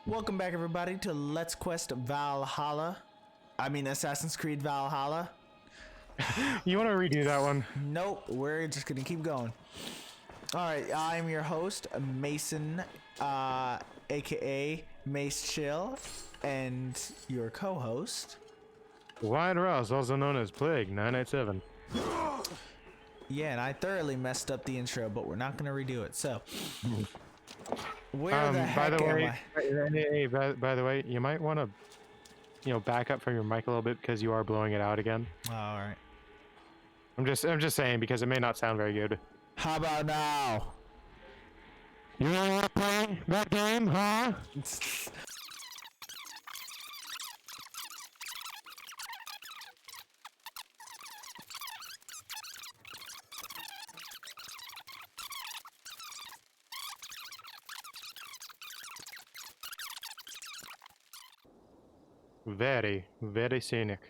Welcome back, everybody, to Let's Quest Valhalla. I mean, Assassin's Creed Valhalla. You want to redo that one? Nope, we're just gonna keep going. All right, I'm your host, Mason, aka Mace Chill, and your co-host. Wyatt Rouse, also known as Plague 987. Yeah, and I thoroughly messed up the intro, but we're not gonna redo it. So, where the By heck the am way, I? by the way, you might want to, back up from your mic a little bit because you are blowing it out again. Oh, all right. I'm just saying because it may not sound very good. How about now? You want to play that game, huh? Very, very scenic.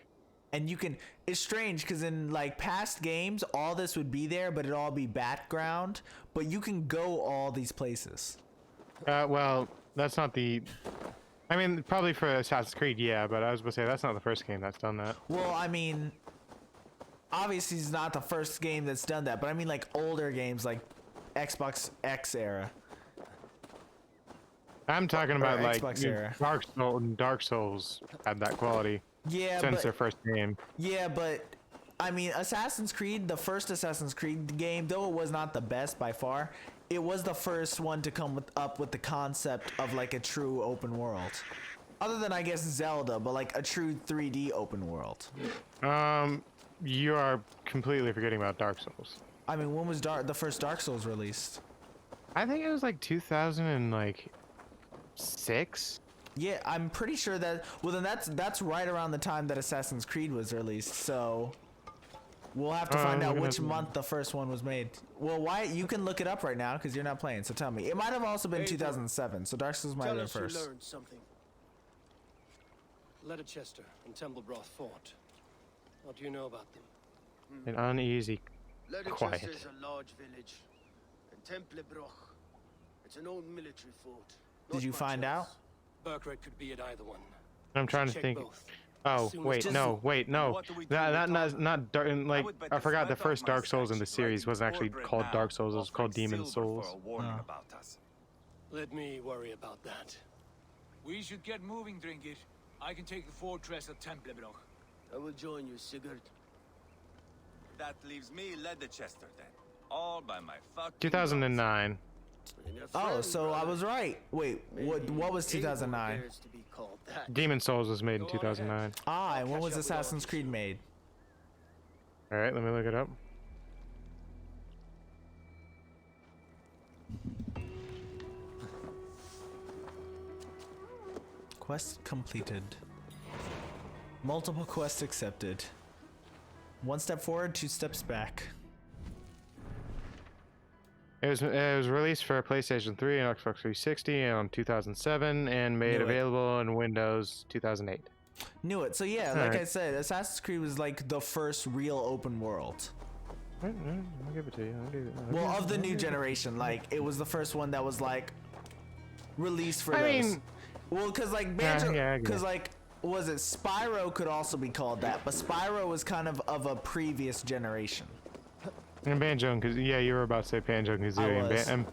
And you can, it's strange because in like past games, all this would be there, but it'd all be background. But you can go all these places. Well, that's not the. I mean, probably for Assassin's Creed, yeah, but I was going to say that's not the first game that's done that. Well, I mean, obviously it's not the first game that's done that, but I mean like older games like Xbox X era. I'm talking about like Xbox era. Dark Souls had that quality. Yeah, Since but, their first game. Yeah, but I mean, Assassin's Creed, the first Assassin's Creed game, though it was not the best by far, it was the first one to come up with the concept of like a true open world. Other than I guess Zelda, but like a true 3D open world. You are completely forgetting about Dark Souls. I mean, when was the first Dark Souls released? I think it was like 2006. Yeah, I'm pretty sure that. Well, then that's right around the time that Assassin's Creed was released. So we'll have to find out which month the first one was made. Well, Wyatt, you can look it up right now because you're not playing. So tell me, it might have also been 2007. So Dark Souls might have been first. You learned something. Leicester and Templebroth fought. What do you know about them? An uneasy quiet. Leicester is a large village, and Templebroch, it's an old military fort. Did you find out? Burkred could be at either one. I'm trying to think. Both. Oh, wait, no. Like, I forgot the first Dark Souls in the series wasn't actually called Dark Souls, it was called Demon Souls. Let me worry about that. We should get moving, Drinkit. I can take the fortress of Templebroch. I will join you, Sigurd. That leaves me Leicester then. All by my fucking 2009. Oh, so I was right. Wait, what was 2009? Demon Souls was made in 2009. Ah, and when was Assassin's Creed made? Alright, let me look it up. Quest completed. Multiple quests accepted. 1 step forward, 2 steps back. It was released for PlayStation 3 and Xbox 360 in 2007 and made available on Windows 2008. Knew it. So yeah, like I said, Assassin's Creed was like the first real open world. I'll give it to you. Well, of the new generation, like it was the first one that was like released for those. Well, because like Banjo, because like was it Spyro could also be called that, but Spyro was kind of a previous generation. And Banjo and Kazooie, yeah, you were about to say Banjo and Kazooie, and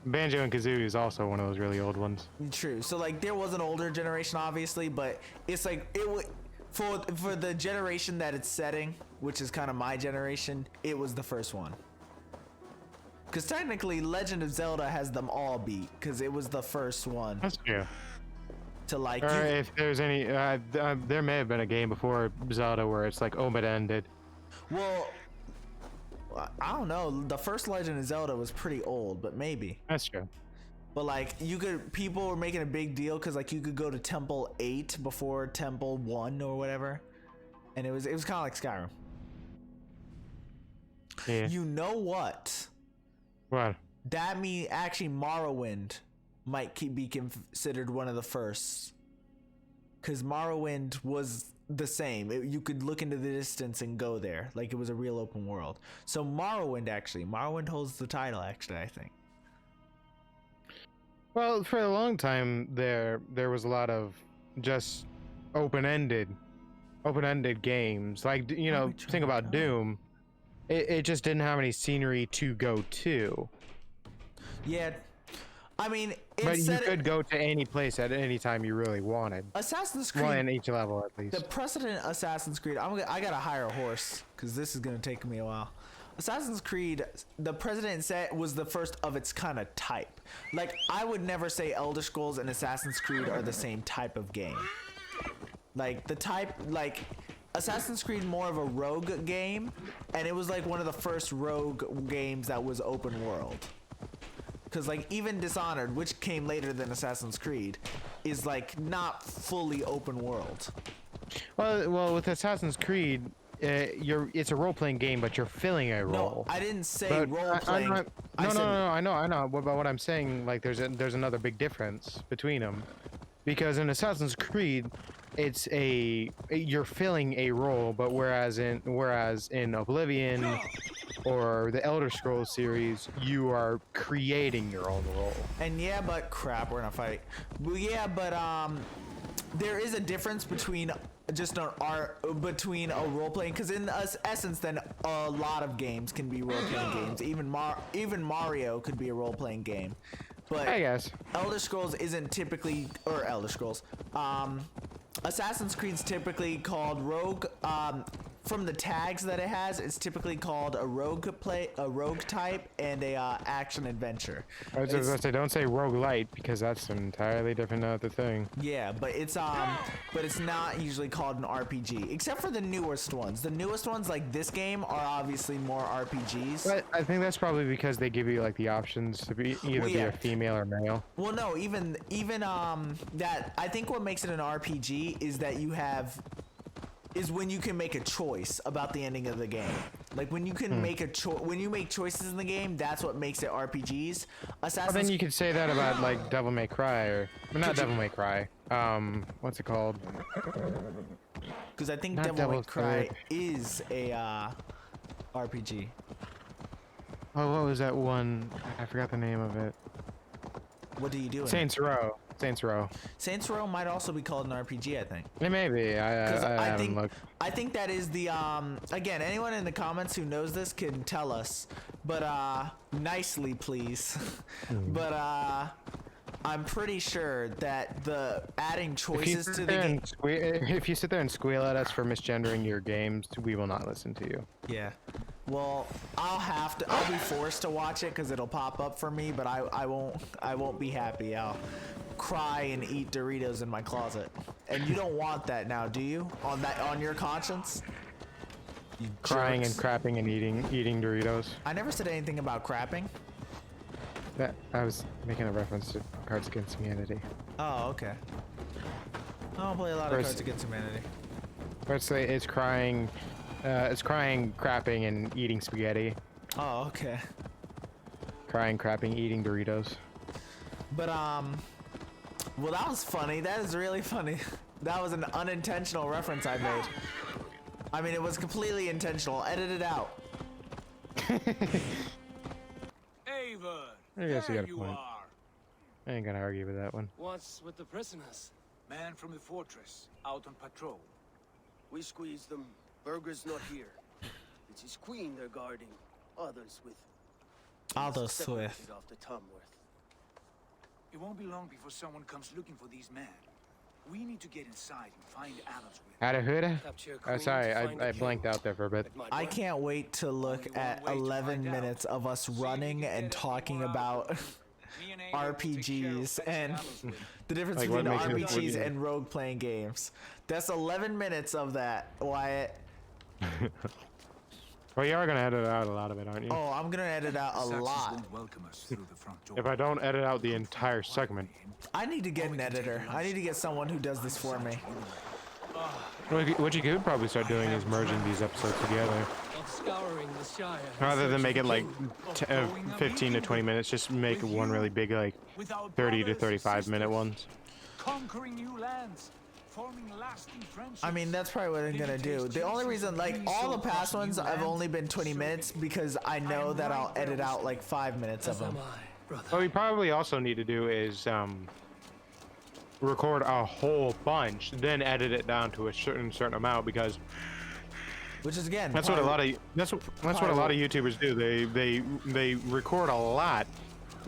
Banjo and Kazooie is also one of those really old ones. True. So like there was an older generation, obviously, but it's like it would for the generation that it's setting, which is kind of my generation. It was the first one. Because technically, Legend of Zelda has them all beat, because it was the first one. That's true. To like. Or if there's any, there may have been a game before Zelda where it's like open-ended. Well. I don't know. The first Legend of Zelda was pretty old, but maybe. That's true. But like, people were making a big deal because like you could go to Temple 8 before Temple 1 or whatever, and it was kind of like Skyrim. Yeah. You know what? What? That means actually Morrowind might be considered one of the first, because Morrowind was the same. You could look into the distance and go there like it was a real open world. So Morrowind holds the title, actually, I think. Well, for a long time there was a lot of just open-ended games. Like, you know, think about Doom. It just didn't have any scenery to go to. Yeah, I mean, But you could go to any place at any time you really wanted. Assassin's Creed. Well, in each level at least. The precedent Assassin's Creed. I gotta hire a horse because this is gonna take me a while. Assassin's Creed, the President set was the first of its kind of type. Like, I would never say Elder Scrolls and Assassin's Creed are the same type of game. Like, the type, like, Assassin's Creed more of a rogue game, and it was like one of the first rogue games that was open world. Because, like, even Dishonored, which came later than Assassin's Creed, is, like, not fully open world. Well, with Assassin's Creed, it's a role-playing game, but you're filling a role. No, I didn't say role-playing. No, I know. But what I'm saying, like, there's another big difference between them, because in Assassin's Creed, it's you're filling a role, but whereas in Oblivion or the Elder Scrolls series, you are creating your own role. And yeah, but crap, we're gonna fight. Well, yeah, but there is a difference between just between a role playing, because in essence, then a lot of games can be role playing games. Even Mario could be a role playing game. But I guess Elder Scrolls isn't typically, or Elder Scrolls. Assassin's Creed's typically called rogue. From the tags that it has, it's typically called a rogue type and a action adventure. I was just gonna say, don't say roguelite, because that's an entirely different other thing. Yeah, but it's not usually called an RPG, except for the newest ones. The newest ones, like this game, are obviously more RPGs. But I think that's probably because they give you like the options to be either be a female or male. Well, no, even that, I think what makes it an RPG is that is when you can make a choice about the ending of the game. Like when you can make when you make choices in the game, that's what makes it RPGs. Well, then you could say that about like Devil May Cry, or not Devil May Cry. What's it called? Because I think Not Devil May Devil's Cry Third. is a RPG. Oh, what was that one? I forgot the name of it. What do you do? Saints Row. Saints Row. Saints Row might also be called an RPG, I think. It may be. I haven't looked. I think that is the again, anyone in the comments who knows this can tell us, but nicely please. But I'm pretty sure that the adding choices to the game. If you sit there and squeal at us for misgendering your games, we will not listen to you. Yeah. Well, I'll be forced to watch it because it'll pop up for me, but I won't be happy. I'll cry and eat Doritos in my closet. And you don't want that now, do you? On your conscience? You Crying jerks. and crapping and eating Doritos. I never said anything about crapping. That I was making a reference to Cards Against Humanity. Oh, okay. I don't play a lot of Cards Against Humanity. Let's say it's crying, crapping, and eating spaghetti. Oh, okay. Crying, crapping, eating Doritos. But well, that was funny. That is really funny. That was an unintentional reference I made. I mean, it was completely intentional. Edit it out. Ava, I guess you there got a you point. are. I ain't gonna argue with that one. What's with the prisoners? Man from the fortress, out on patrol. We squeezed them. Burger's not here. It's his queen they're guarding. Others with. Aldo separated Swift. Off the Tomworth. It won't be long before someone comes looking for these men. We need to get inside and find Adamswith. Adahud? Capture a queen Sorry, to find I a blanked king. out there for a bit. It might I work. can't wait to look Only one at way to 11 find out. minutes of us See if we running can and get talking any more about out. Me and Ava will take care of RPGs fetching and Adamswith. the difference Like, what between makes it RPGs funny? and role playing games. That's 11 minutes of that, Wyatt. Well, you are gonna edit out a lot of it, aren't you? Oh, I'm gonna edit out a Saxons lot. won't welcome us through the front door. If I don't edit out the entire segment, I need to get an editor. I need to get someone who does this for me. what you could probably start doing is merging these episodes together. Of scouring the Shire. Rather than make it like 15 to 20 minutes, just make one really big, like With our 30 to brothers, 35 minute sisters, ones. Conquering new lands, forming lasting friendships. I mean, that's probably what I'm gonna do. The only reason, like, all the past ones, I've only been 20 minutes because I know that I'll edit out like 5 minutes of As am them. I. What we probably also need to do is record a whole bunch, then edit it down to a certain amount, because Which is again. that's what a lot of YouTubers do. They record a lot.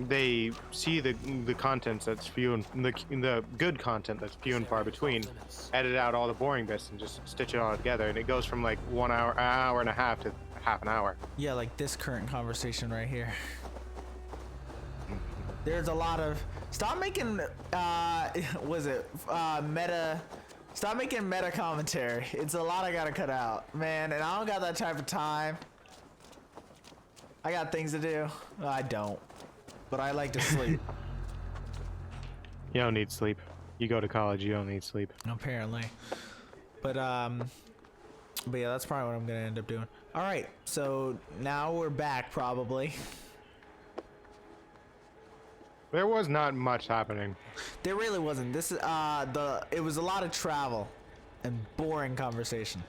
They see the contents that's few and the good content that's few and far between, edit out all the boring bits and just stitch it all together, and it goes from like 1 hour, an hour and a half to half an hour. Yeah, like this current conversation right here. There's a lot of stop making meta. Stop making meta commentary. It's a lot I gotta cut out, man, and I don't got that type of time. I got things to do. I don't, but I like to sleep. You don't need sleep. You go to college, you don't need sleep. Apparently, but yeah, that's probably what I'm gonna end up doing. All right, so now we're back probably. There was not much happening. There really wasn't. This is it was a lot of travel and boring conversation.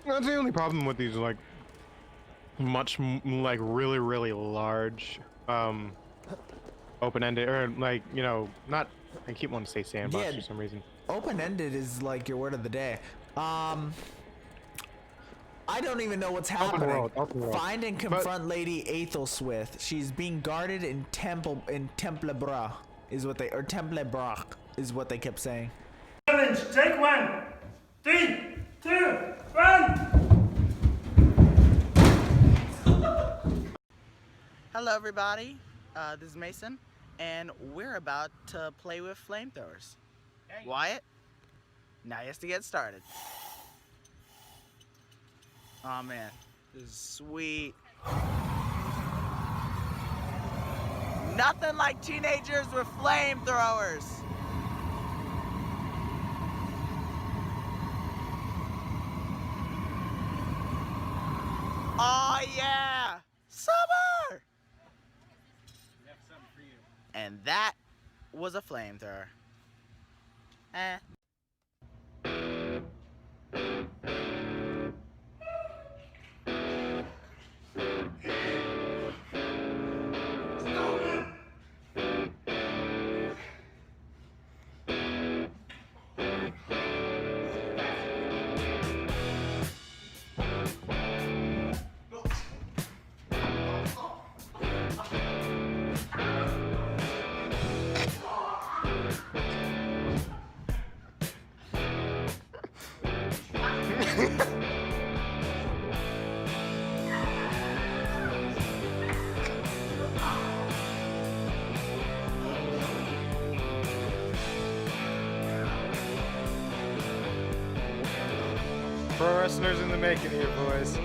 That's the only problem with these like really large open-ended, or like, you know, not, I keep wanting to say sandbox for some reason. Open-ended is like your word of the day. I don't even know what's happening. Open world. Find and confront Lady Aethelswith. She's being guarded in Temple Bra is what they, or Temple Bra is what they kept saying. Challenge, take 1. 3, 2, 1. Hello everybody, this is Mason, and we're about to play with flamethrowers. Wyatt, now he has to get started. Oh man, this is sweet. Nothing like teenagers with flamethrowers. Oh yeah, summer! And that was a flamethrower. Pro wrestlers in the making here, boys.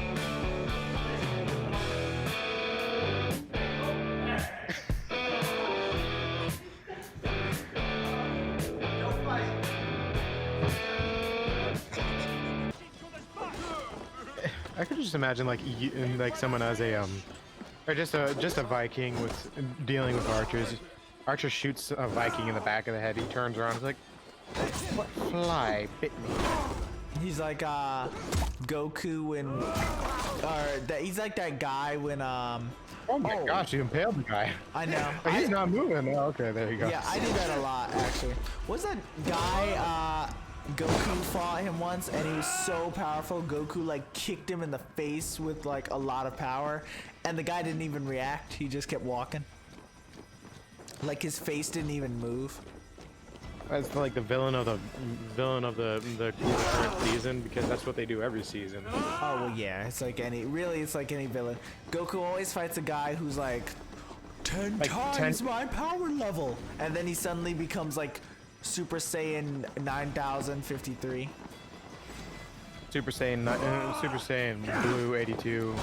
I could just imagine like someone as a or just a Viking with dealing with archers. Archer shoots a Viking in the back of the head. He turns around, he's like, "What fly bit me?" He's like Goku when, he's like that guy when Oh my gosh, you impaled the guy. I know. He's not moving. Oh, okay, there you go. Yeah, I do that a lot actually. Was that guy Goku fought him once and he was so powerful, Goku like kicked him in the face with like a lot of power and the guy didn't even react, he just kept walking. Like his face didn't even move. That's like the villain of the current season, because that's what they do every season. Oh well, yeah, it's like any villain. Goku always fights a guy who's like 10 times my power level, and then he suddenly becomes like Super Saiyan 9053. Super Saiyan Blue 82.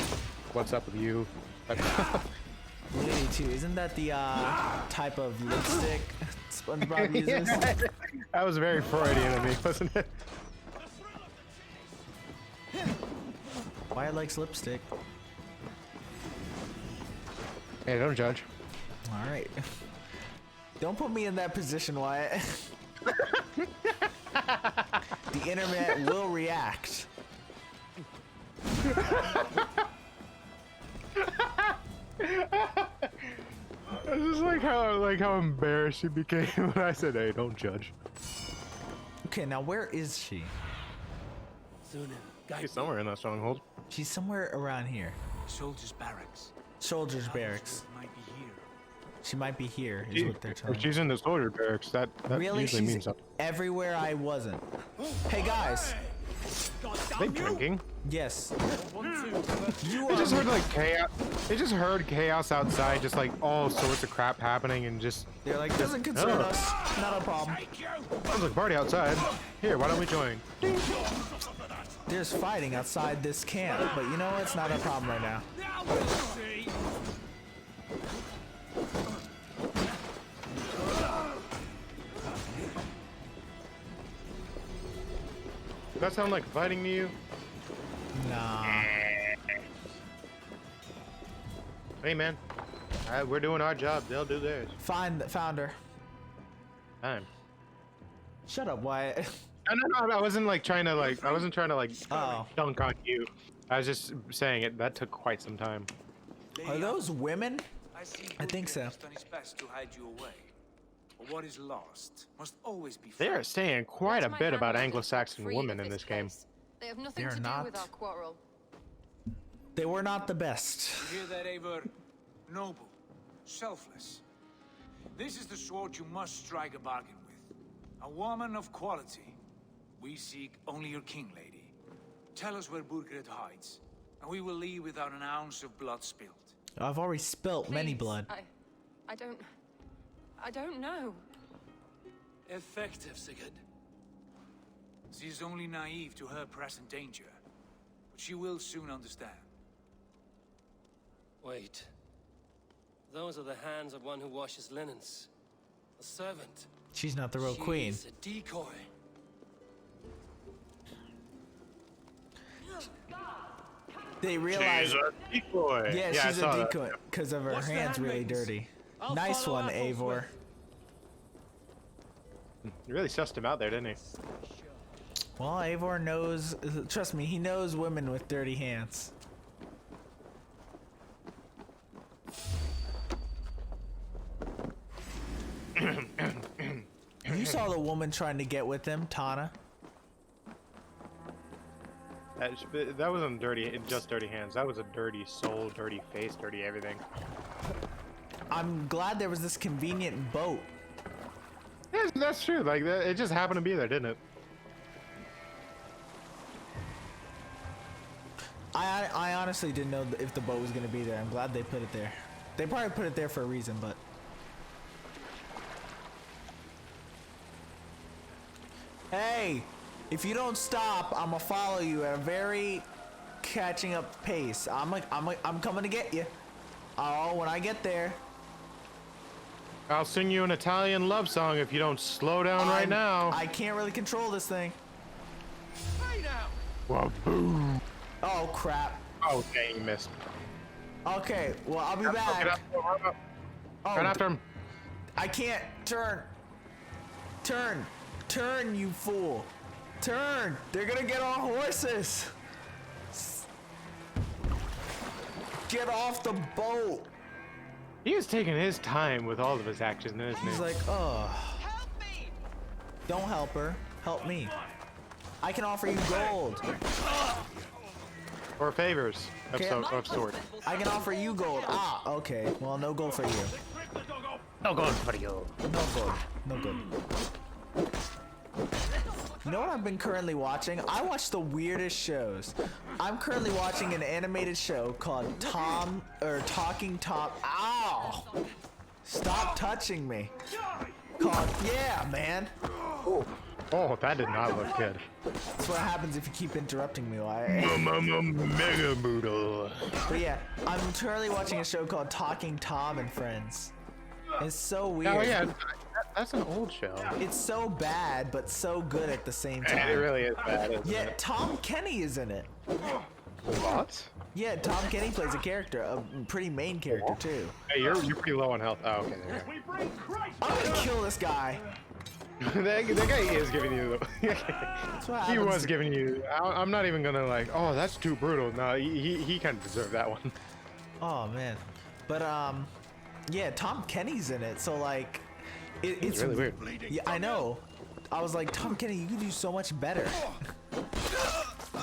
What's up with you? Blue 82, isn't that the type of lipstick SpongeBob uses? That was very Freudian of me, wasn't it? Wyatt likes lipstick. Hey, don't judge. All right. Don't put me in that position, Wyatt. The internet will react. I just like how embarrassed she became when I said, "Hey, don't judge." Okay, now where is she? She's somewhere in that stronghold. She's somewhere around here. Soldiers' barracks. Soldiers' barracks. Might be here. She might be here, is what they're telling If me. she's in the soldier barracks, that Really? usually She's means something. everywhere I wasn't. Hey guys. They drinking? Yes. You I are. just heard like chaos. They just heard chaos outside, just like all sorts of crap happening, and just They're like, doesn't concern Oh. us. Not a problem. sounds like a party outside. Here, why don't we join? There's fighting outside this camp, but you know what? It's not a problem right now. Does that sound like fighting to you? Nah. Hey man, we're doing our job. They'll do theirs. Found her. Time. Shut up, Wyatt. No, I wasn't like trying to like. I wasn't trying to like Oh. dunk on you. I was just saying it. That took quite some time. Are those women? I think so. Has done his best to hide you away. But what is lost must always be They are found. saying quite a My bit about family is Anglo-Saxon free women of in this game. place. They have nothing They're to do not. with our quarrel. They were not the best. You hear that, Eivor? Noble, selfless. This is the sword you must strike a bargain with. A woman of quality. We seek only your king, lady. Tell us where Burgred hides, and we will leave without an ounce of blood spilled. I've already spilt many Please, blood. I don't know. Effective, Sigurd. She is only naive to her present danger, but she will soon understand. Wait. Those are the hands of one who washes linens. A servant. She's not the real queen. She's a decoy. They realize. decoy. Yeah, I she's a saw that. decoy because of her What's the hands really handmaidens? dirty. I'll Nice follow one, apples Eivor. with- You really sussed him out there, didn't he? Well, Eivor knows. Trust me, he knows women with dirty hands. You saw the woman trying to get with him, Tana. That wasn't dirty, just dirty hands. That was a dirty soul, dirty face, dirty everything. I'm glad there was this convenient boat. Yeah, that's true. Like it just happened to be there, didn't it? I honestly didn't know if the boat was gonna be there. I'm glad they put it there. They probably put it there for a reason, but. Hey, if you don't stop, I'ma follow you at a very catching up pace. I'm coming to get you. Oh, when I get there. I'll sing you an Italian love song if you don't slow down right now. I can't really control this thing. Well, boom. Oh crap. Oh, dang, you missed. Okay, well I'll be Get back. up, run up. Oh, Run after him. I can't turn. Turn, you fool. Turn. They're gonna get on horses. Get off the boat. He is taking his time with all of his actions, isn't He's he? like, oh. Don't help her. Help me. I can offer you gold. Or favors of, Okay. of sort. I can offer you gold. Ah, okay. Well, no gold for you. No gold for you. No gold. No good. You know what I've been currently watching? I watch the weirdest shows. I'm currently watching an animated show called Talking Tom. Ow! Stop touching me. Called Yeah, man. Oh, that did not look good. That's what happens if you keep interrupting me. Why? Mega Boodle. But yeah, I'm currently watching a show called Talking Tom and Friends. It's so weird. Oh yeah, that's an old show. It's so bad, but so good at the same It time. really is bad, isn't Yeah, it? Tom Kenny is in it. What? Yeah, Tom Kenny plays a character, a pretty main character too. Hey, you're pretty low on health. Oh, okay, there I'm gonna kill this guy. you go. that guy is giving you the... That's what He happens. was giving you... I'm not even gonna like, oh, that's too brutal. No, he kind of deserved that one. Oh man, but Yeah, Tom Kenny's in it, so like, It's really weird. Yeah, I know. I was like, Tom Kenny, you could do so much better.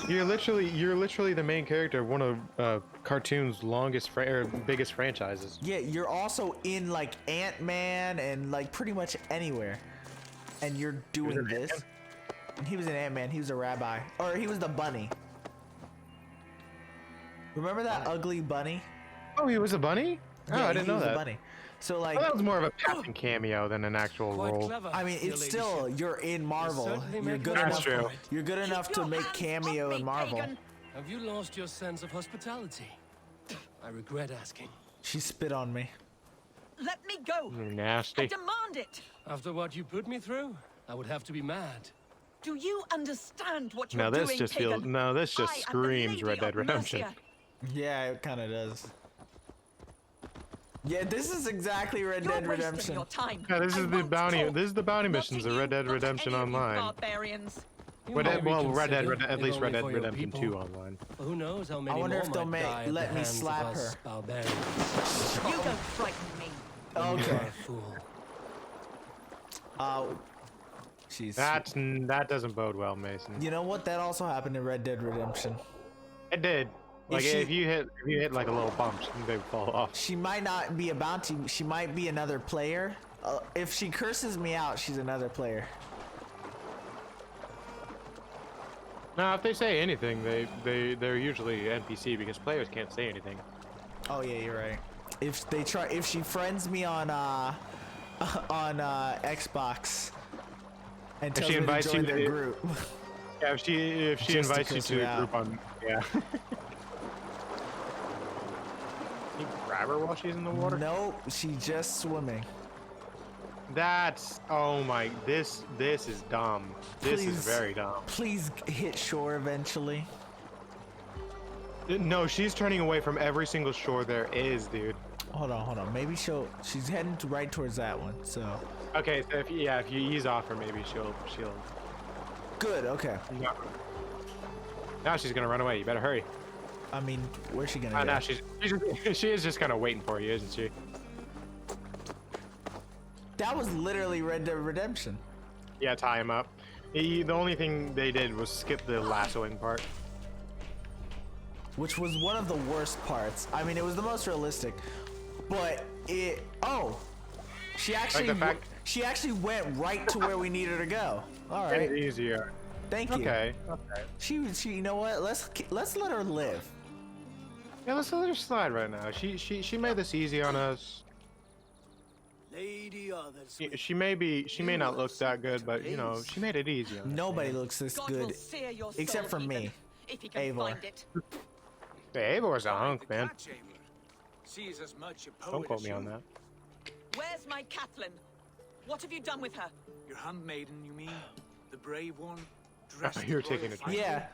You're literally the main character of one of cartoon's longest or biggest franchises. Yeah, you're also in like Ant-Man and like pretty much anywhere, and you're doing this. He was in Ant-Man. He was a rabbi, or he was the bunny. Remember that ugly bunny? Oh, he was a bunny? Oh, Yeah, I didn't he know was that. a bunny. So like, Well, that was more of a passing cameo than an actual Quite role. clever. I mean, your it's still ladyship. you're in Marvel. certainly You're make good a That's enough. true. You're good enough to make cameo in Marvel. Have you lost your sense of hospitality? I regret asking. She spit on me. Let me go! You're I nasty. demand it! After what you put me through, I would have to be mad. Do you understand what you're Now this doing, just pagan? feels. No, this just I am the screams Lady Red Dead of Redemption. Mercia. Yeah, it kind of does. Yeah, this is exactly Red You're Dead wasting Redemption. your time. Yeah, this I is the won't bounty. talk. This is the bounty Not missions to of you, Red Dead not to Redemption any of you Online. barbarians. You Red might Dead, well, Red Dead, reconsider, at if least only Red Dead for your Redemption people. 2 online. Well, who knows how many wonder more if they'll might die at let the me hands of slap us her. Barbarians. You don't frighten me. You're Okay. a fool. She's. That doesn't bode well, Mason. You know what? That also happened in Red Dead Redemption. It did. Like she- if you hit like a little bump, they would fall off. She might not be a bounty. She might be another player. If she curses me out, she's another player. Now, if they say anything, they're usually NPC because players can't say anything. Oh yeah, you're right. If she friends me on Xbox and tells she me to invites join you their to- group, Yeah, if she Just to invites you curse to me a out. group on, yeah. You grab her while she's in the water. nope, she just swimming. That's oh my, this is dumb. This is Please. very dumb. Please hit shore eventually. No, she's turning away from every single shore there is, dude. Hold on. Maybe she's heading right towards that one. So Okay, so if you ease off her, maybe she'll. good. Okay. No. Now she's gonna run away. You better hurry. I mean, where's she gonna Oh, go? now she is just kind of waiting for you, isn't she? That was literally Red Dead Redemption. Yeah, tie him up. The only thing they did was skip the lassoing part. Which was one of the worst parts. I mean, it was the most realistic, but she actually fact- she actually went right to where we needed her to go. All right, Easier. thank you. Okay. She you know what? Let's let her live. Yeah, let's let her slide right now. She made this easy on us. Lady others. She may not look that good, but you know, she made it easy on us. Nobody looks this God will good sear your soul, except for me. heathen, if he can Eivor. find it. Hey, Avor's a hunk, The man. cat chamber. She is as much a poet Don't quote as me on you. that. Where's my Catelyn? What have you done with her? Your handmaiden, you mean? The brave one? Dressed You're in royal taking it. finery? Yeah,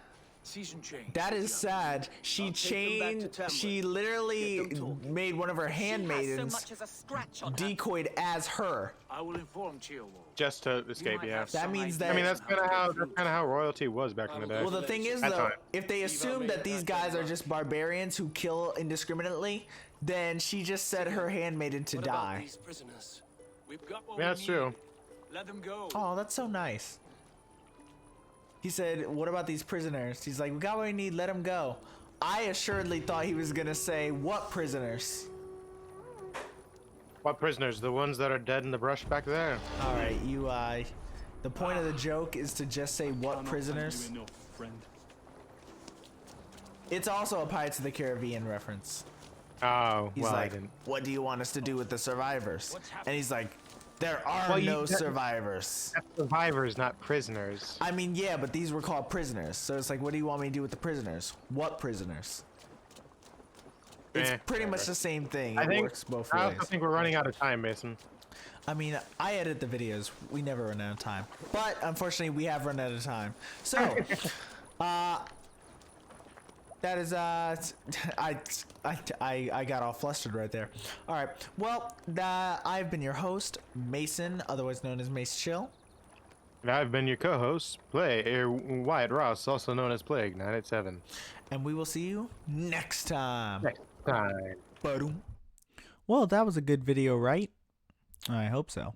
Season change. that is sad. She I'll take them back to chained. Tamworth. She Get literally them talking. made one of her She has so handmaidens much as a scratch on her. decoyed as her. I will inform Cheerwolf. Just to escape, might yeah. have That some means idea that- I mean, that's on kind of to how get through. royalty was back in the day. Well, the thing is, That's though, fine. if they assume that these guys are just barbarians who kill indiscriminately, then she just set her handmaiden to What about die. these prisoners? We've got what Yeah, we that's true. need. Let them go. Oh, that's so nice. He said, "What about these prisoners?" He's like, "We got what we need. Let them go." I assuredly thought he was gonna say, "What prisoners?" What prisoners? The ones that are dead in the brush back there. All right, you. The point of the joke is to just say, "What prisoners?" It's also a Pirates of the Caribbean reference. Oh, He's well, I like, didn't. "What do you want us to do with the survivors?" And he's like, "There are Well, no survivors." That's survivors, not prisoners. I mean, yeah, but these were called prisoners. So it's like, what do you want me to do with the prisoners? What prisoners? It's pretty much whatever. the same thing. I It think. works both I ways. also think we're running out of time, Mason. I mean, I edit the videos. We never run out of time. But unfortunately, we have run out of time. So, that is I got all flustered right there. All right. Well, I've been your host, Mason, otherwise known as Mace Chill. And I've been your co-host, Wyatt Ross, also known as Plague 987. And we will see you next time. Next time. Ba-doom. Well, that was a good video, right? I hope so.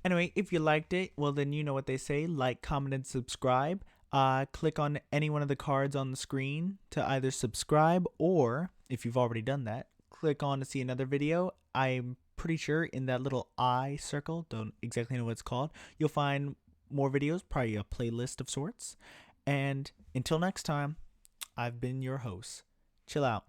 Anyway, if you liked it, well, then you know what they say. Like, comment, and subscribe. Click on any one of the cards on the screen to either subscribe, or if you've already done that, click on to see another video. I'm pretty sure in that little eye circle, don't exactly know what it's called, you'll find more videos, probably a playlist of sorts. And until next time, I've been your host. Chill out.